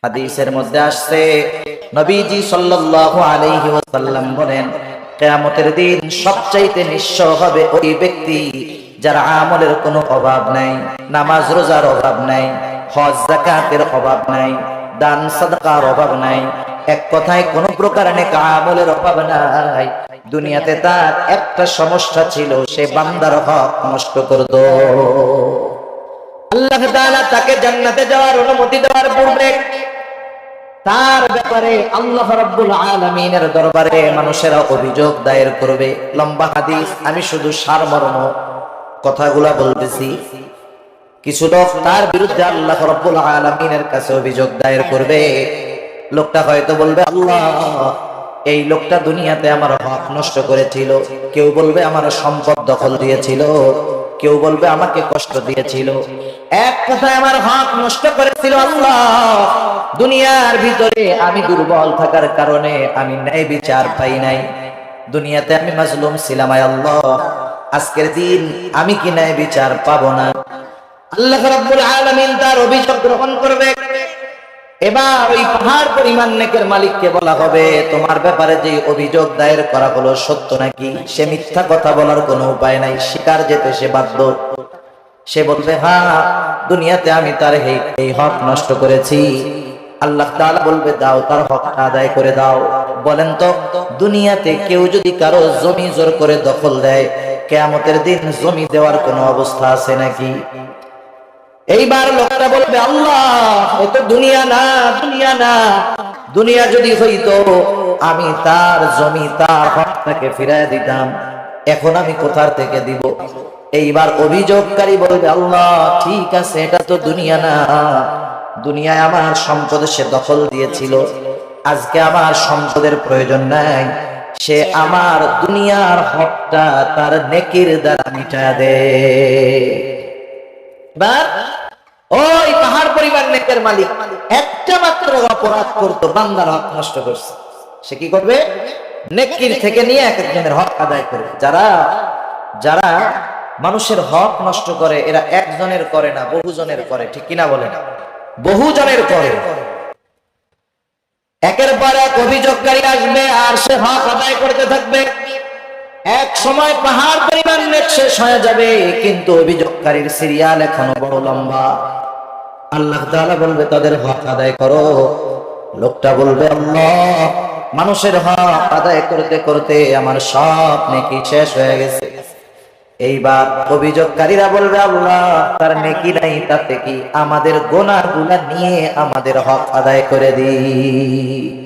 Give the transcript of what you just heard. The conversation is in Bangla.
হাদিসের মধ্যে আসছে, নবীজি সাল্লাল্লাহু আলাইহি ওয়াসাল্লাম বলেন, কিয়ামতের দিন সবচাইতে নিঃস্ব হবে ওই ব্যক্তি যার আমলের কোনো অভাব নাই, নামাজ রোজার অভাব নাই, হজ যাকাতের অভাব নাই, দান সাদাকার অভাব নাই, এক কথায় কোন প্রকার নেক আমলের অভাব নাই। দুনিয়াতে তার একটা সমস্যা ছিল, সে বান্দার হক নষ্ট করত। আল্লাহ তাআলা তাকে জান্নাতে যাওয়ার অনুমতি দেওয়ার পূর্বে তার ব্যাপারে আল্লাহ রাব্বুল আলামিনের দরবারে মানুষেরা অভিযোগ দায়ের করবে। লম্বা হাদিস, আমি শুধু সারমর্ম কথাগুলা বলতেছি। কিছু লোক তার বিরুদ্ধে আল্লাহ রাব্বুল আলামিনের কাছে অভিযোগ দায়ের করবে। লোকটা হয়তো বলবে, আল্লাহ, এই লোকটা দুনিয়াতে আমার হক নষ্ট করেছিল। কেউ বলবে আমার সম্পদ দখল দিয়েছিল, কেউ বলবে আমাকে কষ্ট দিয়েছিল। এক কথায় আমার হক নষ্ট করেছিল। আল্লাহ, দুনিয়ার ভিতরে আমি দুর্বল থাকার কারণে আমি ন্যায় বিচার পাই নাই। দুনিয়াতে আমি মাজলুম ছিলাম। আল্লাহ, আজকের দিন আমি কি ন্যায় বিচার পাবো না? আল্লাহ রাব্বুল আলামিন তার অভিযোগ গ্রহণ করবে। এবার ওই পাহাড় পরিমাণ নেকের মালিককে বলা হবে, তোমার ব্যাপারে যে অভিযোগ দায়ের করা হলো সত্য নাকি? সে মিথ্যা কথা বলার কোনো উপায় নাই, স্বীকার যেতে সে বাধ্য। সে বলবে, হ্যাঁ, দুনিয়াতে আমি তার এই হক নষ্ট করেছি। আল্লাহ তাআলা বলবে, দাও, তার হকটা আদায় করে দাও। বলেন তো, দুনিয়াতে কেউ যদি কারো জমি জোর করে দখল দেয়, কিয়ামতের দিন জমি দেওয়ার কোনো অবস্থা আছে নাকি? এইবার লোকটা বলবে, আল্লাহ, এ তো দুনিয়া না, দুনিয়া না। দুনিয়া যদি হইতো আমি তার জমি, তার হকটাকে ফিরায় দিতাম। এখন আমি কোথা থেকে দিব? এইবার অভিযোগকারী বলবে, আল্লাহ, ঠিক আছে, এটা তো দুনিয়া না। দুনিয়ায় আমার সম্পদ সে দখল দিয়েছিল, আজকে আমার সম্পদের প্রয়োজন নাই। সে আমার দুনিয়ার হকটা তার নেকির দ্বারা মিটা দে। ওই পাহাড় পরিমাণ নেকের মালিক একটা মাত্র অপরাধ করতো, বান্দার হক নষ্ট করছে। সে কি করবে? নেকির থেকে নিয়ে এক একজনের হক আদায় করবে। যারা যারা মানুষের হক নষ্ট করে, এরা একজনের করে না, বহুজনের করে। ঠিক কিনা বলেন? বহুজনের করে। একের পর এক অভিযোগকারী আসবে আর সে হক আদায় করতে থাকবে। এক সময় পাহাড় পরিমাণ নেক শেষ হয়ে যাবে, কিন্তু অভিযোগকারীর সিরিয়াল এখনো বড় লম্বা। আল্লাহ তাআলা বলবে, তাদের হক আদায় করো। লোকটা বলবে, আল্লাহ, মানুষের হক আদায় করতে করতে আমার সব নেকি শেষ হয়ে গেছে। এইবার অভিযোগকারীরা বলবে, আল্লাহ, তার নেকি নাই, তাতে কি? আমাদের গুনাহগুলো নিয়ে আমাদের হক আদায় করে দিই।